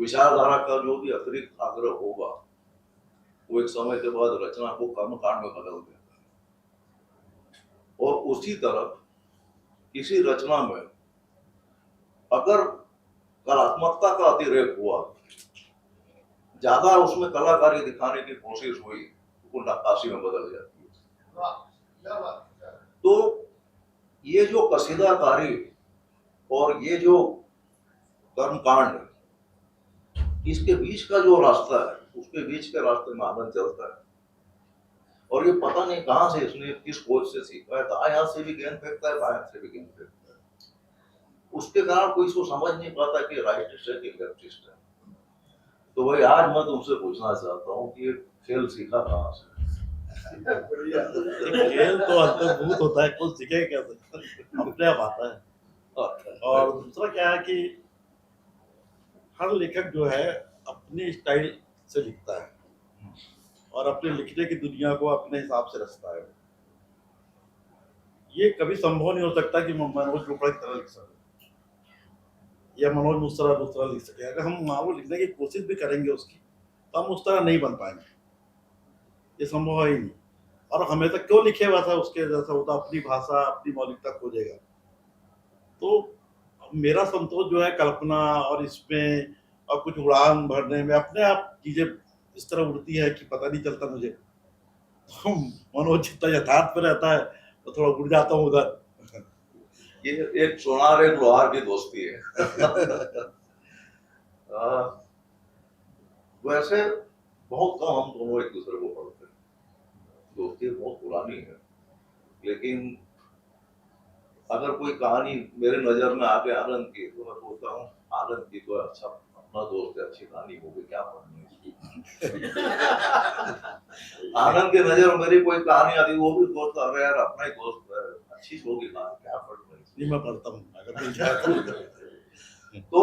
विचारधारा का जो भी अतिरिक्त आग्रह होगा वो एक समय के बाद रचना को कर्मकांड में बदल देता है। और उसी तरह किसी रचना में अगर कलात्मकता का अतिरेक हुआ, ज्यादा उसमें कलाकारी दिखाने की कोशिश हुई, वो नक्काशी में बदल जाती है। तो ये जो कसीदाकारी और ये जो कर्मकांड, इसके बीच का जो रास्ता है, उसके बीच के रास्ते में आनंद चलता है। और ये पता नहीं कहां से इसने किस कोच से सीखा है, दाएं हाथ से भी गेंद फेंकता है, बाएं हाथ से भी गेंद फेंकता है। उसके कारण कोई इसको समझ नहीं पाता कि राइटिस्ट है कि लेफ्टिस्ट है। तो वही आज मैं तुमसे पूछना चाहता हूँ कि ये खेल सीखा कहाँ से? खेल तो अंतर्भूत होता है, कुछ सीखे कैसे, अपने आप आता है। और दूसरा क्या है कि हर लेखक जो है अपने स्टाइल से लिखता है और अपने लिखने की दुनिया को अपने हिसाब से रचता है। ये कभी संभव नहीं हो सकता कि मनोज चोपड़ा की तरह लिख सके या मनोज दूसरा लिख सके। अगर हम वो लिखने की कोशिश भी करेंगे उसकी, तो हम उस तरह नहीं बन पाएंगे, ये संभव है ही नहीं। और हमेशा क्यों लिखे वैसा उसके जैसा होता, अपनी भाषा अपनी मौलिकता खोजेगा। तो मेरा संतोष जो है कल्पना और इसमें और कुछ उड़ान भरने में, अपने आप चीजें इस तरह उड़ती है कि पता नहीं चलता मुझे। तो मनोज जितना यथार्थ पे रहता है तो थोड़ा उड़ जाता हूँ उधर। ये एक सोनार एक लोहार की दोस्ती है। वैसे बहुत कम हम दोनों एक दूसरे को पढ़ते हैं, दोस्ती बहुत पुरानी है, लेकिन अगर कोई कहानी मेरे नजर में आके आनंद की, तो मैं सोचता हूँ आनंद की तो अच्छा अपना दोस्त है, अच्छी कहानी होगी, क्या पढ़नी है। आनंद की नजर में मेरी कोई कहानी आती, वो भी सोचता अरे यार अपना ही दोस्त है, अच्छी होगी कहानी, क्या पढ़नी। मैं पढ़ता हूँ अगर मिल जाए तो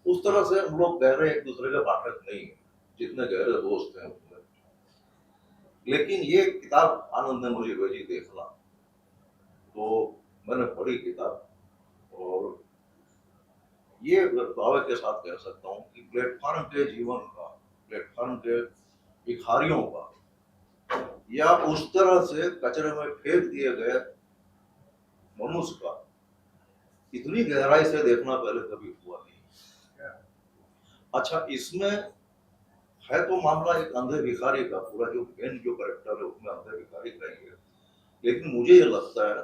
उस तरह से हम लोग गहरे एक दूसरे के पाठक नहीं है, जितने गहरे दोस्त हैं उतने। लेकिन ये किताब आनंद ने मुझे भेजी देखना, तो मैंने पढ़ी किताब और ये दावे के साथ कह सकता हूँ कि प्लेटफॉर्म के जीवन का, प्लेटफॉर्म के भिखारियों का, या उस तरह से कचरे में फेंक दिए गए मनुष्य का इतनी गहराई से देखना पहले कभी हुआ नहीं। अच्छा, इसमें है तो मामला एक अंधे भिखारी का, पूरा जो मेन जो कैरेक्टर है उसमें अंधे भिखारी का ही है, लेकिन मुझे ये लगता है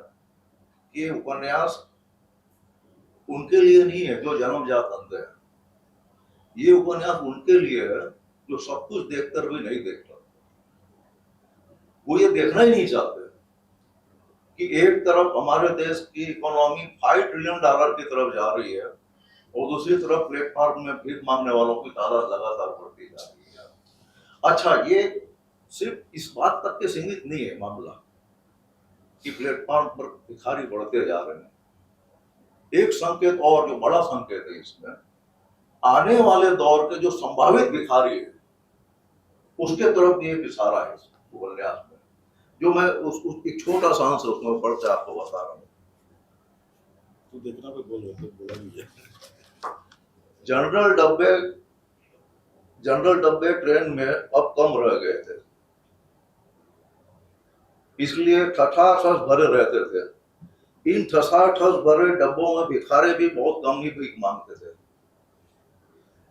कि उपन्यास उनके लिए नहीं है जो जन्मजात अंधे हैं, ये उपन्यास उनके लिए है जो सब कुछ देखकर भी नहीं देखता। वो ये देखना ही नहीं चाहते कि एक तरफ हमारे देश की इकोनॉमी $5 ट्रिलियन की तरफ जा रही है और दूसरी तरफ प्लेटफॉर्म में भीख मांगने वालों की तादाद लगातार बढ़ती जा रही है। अच्छा, ये सिर्फ इस बात तक के सीमित नहीं है मामला कि प्लेटफॉर्म पर भिखारी बढ़ते जा रहे हैं। एक संकेत और जो बड़ा संकेत है इसमें, आने वाले दौर के जो संभावित भिखारी है उसके तरफ भी एक इशारा है उपन्यास में, जो मैं उस एक छोटा सा अंश उसमें पढ़ के आपको बता रहा हूँ। तो देखना पे बोला नहीं। जनरल डब्बे ट्रेन में अब कम रह गए थे, इसलिए ठठाठस भरे रहते थे। इन ठसाठस भरे डब्बों में भिखारी भी बहुत कम ही भीख मांगते थे।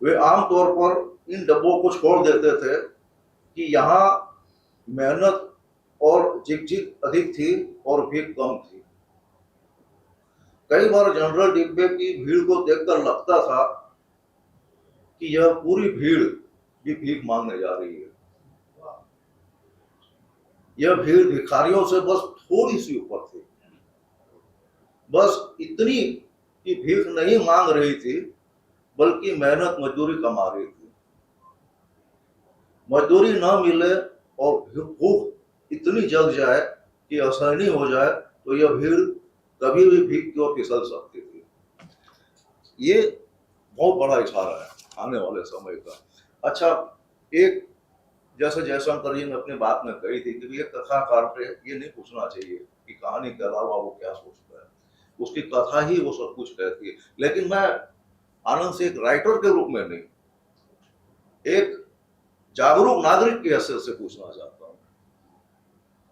वे आमतौर पर इन डब्बों को छोड़ देते थे कि यहाँ मेहनत और झिकझिक अधिक थी और भीख कम थी। कई बार जनरल डिब्बे की भीड़ को देखकर लगता था कि यह पूरी भीड़ भी भीख मांगने जा रही है। यह भीड़ भिखारियों से बस थोड़ी सी ऊपर थी, बस इतनी कि भीख नहीं मांग रही थी बल्कि मेहनत मजदूरी कमा रही थी। मजदूरी न मिले और भूख इतनी जग जाए कि असहनीय हो जाए तो यह भीड़ कभी भी भीख की ओर फिसल सकती थी। ये बहुत बड़ा इशारा है आने वाले समय का। अच्छा, एक जैसे जयशंकर जी ने अपनी बात में कही थी कि ये कथाकार पे ये नहीं पूछना चाहिए कि कहानी के अलावा वो क्या सोचता है, उसकी कथा ही वो सब कुछ कहती है। लेकिन मैं आनंद से एक राइटर के रूप में नहीं, एक जागरूक नागरिक के हैसियत से पूछना चाहता हूँ,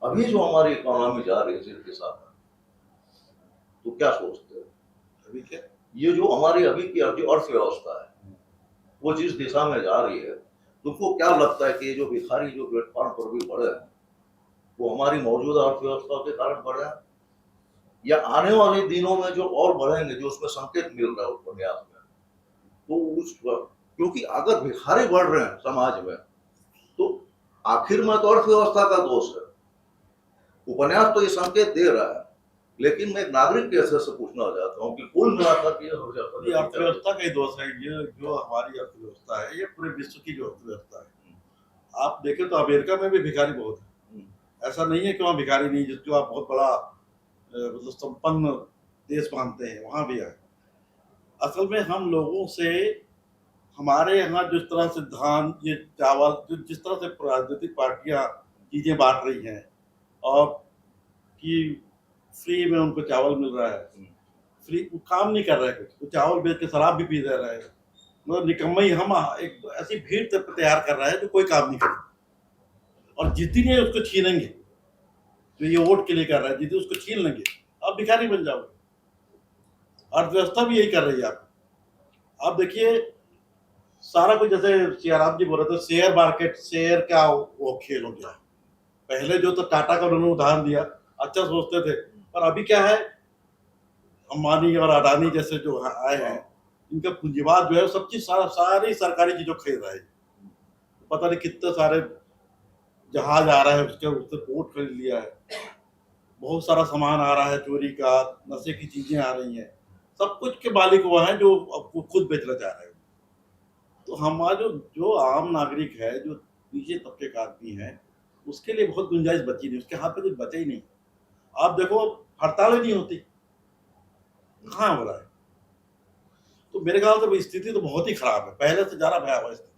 अभी जो हमारी इकोनॉमी जा रही है जिस दिशा में, तो क्या सोचते हो? अभी क्या ये जो हमारी अभी की जो अर्थव्यवस्था है, वो जिस दिशा में जा रही है, तुमको क्या लगता है कि ये जो भिखारी जो प्लेटफॉर्म पर भी बढ़े हैं, वो हमारी मौजूदा अर्थव्यवस्था के कारण बढ़े हैं, या आने वाले दिनों में जो और बढ़ेंगे, जो उसमें संकेत मिल रहा है उपन्यास में, तो उस क्योंकि अगर भिखारी बढ़ रहे हैं समाज में, तो आखिर में तो अर्थव्यवस्था का दोष है। उपन्यास तो ये संकेत दे रहा है, लेकिन मैं एक नागरिक के हैसियत से पूछना चाहता हूँ कि कुल मिलाकर ये हो जाता ये अर्थव्यवस्था का ही दोष है। ये जो हमारी अर्थव्यवस्था है, ये पूरे विश्व की जो अर्थव्यवस्था है, आप देखें तो अमेरिका में भी भिखारी बहुत है। ऐसा नहीं है कि वहाँ भिखारी नहीं, जिसको आप बहुत बड़ा मतलब संपन्न देश मानते हैं, वहाँ भी है। असल में हम लोगों से, हमारे यहाँ जिस तरह से धान, ये चावल, जिस तरह से राजनीतिक पार्टियां चीजें बांट रही हैं, और कि फ्री में उनको चावल मिल रहा है, फ्री, वो काम नहीं कर रहे हैं, कुछ वो चावल बेच के शराब भी पी दे रहे हैं। मतलब निकम्मे ही हम एक ऐसी भीड़ तैयार कर रहा है जो कोई काम नहीं करे, और जिस दिन ये उसको छीनेंगे, जो ये वोट के लिए कर रहा है, जिस दिन उसको छीन लेंगे, आप भिखारी बन जाओगे। अर्थव्यवस्था भी यही कर रही है। आप देखिए सारा कुछ, जैसे सियाराम जी बोल रहे थे, शेयर मार्केट, शेयर का वो खेल हो गया। पहले जो तो टाटा का उन्होंने उदाहरण दिया, अच्छा सोचते थे, पर अभी क्या है, अंबानी और अडानी जैसे जो आए हैं, इनका पूंजीवाद जो है सब चीज सारी सरकारी चीजों खरीद रहा है। पता नहीं कितने सारे जहाज आ रहा है, उससे बोट खरीद लिया है, बहुत सारा सामान आ रहा है, चोरी का, नशे की चीजें आ रही हैं, सब कुछ के मालिक वो हैं जो अब खुद बेचना चाह रहे हैं। तो हमारा जो आम नागरिक है, जो नीचे तबके का आदमी है, उसके लिए बहुत गुंजाइश बची नहीं, उसके हाथ में कुछ बचा ही नहीं। आप देखो हड़ताल ही नहीं होती, कहाँ हो रहा है। तो मेरे ख्याल से स्थिति तो बहुत ही खराब है, पहले से ज्यादा भयावह स्थिति।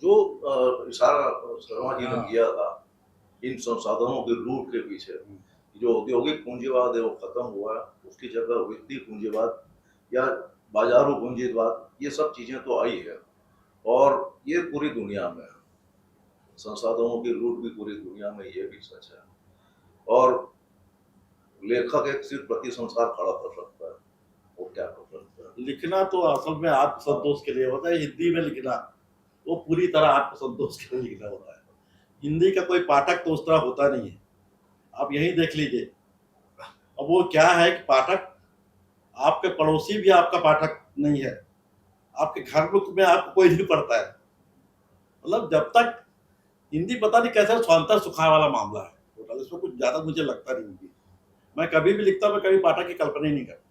जो इशारा शर्मा जी ने किया था इन संसाधनों के लूट के पीछे, जो औद्योगिक पूंजीवाद है वो खत्म हुआ, उसकी जगह वित्तीय पूंजीवाद या बाजारू पूंजीवाद, ये सब चीजें तो आई है, और ये पूरी दुनिया में है। संसाधनों की लूट भी पूरी दुनिया में, ये भी सच है। और लेखक एक सिर्फ प्रति संसार खड़ा कर सकता है, वो क्या कर सकता है? लिखना तो असल में आत्मसंतोष के लिए होता है। हिंदी में लिखना वो पूरी तरह आत्मसंतोष के लिए लिखना होता है। हिंदी का कोई पाठक तो उस तरह होता नहीं है, आप यही देख लीजिए। अब वो क्या है कि पाठक, आपके पड़ोसी भी आपका पाठक नहीं है, आपके घर में आपको कोई नहीं पढ़ता है। मतलब जब तक हिंदी, पता नहीं कैसे स्वांतर सुखा वाला मामला है, इसमें कुछ ज्यादा मुझे लगता नहीं। मैं कभी भी लिखता, मैं कभी पाठक की कल्पना ही नहीं करता।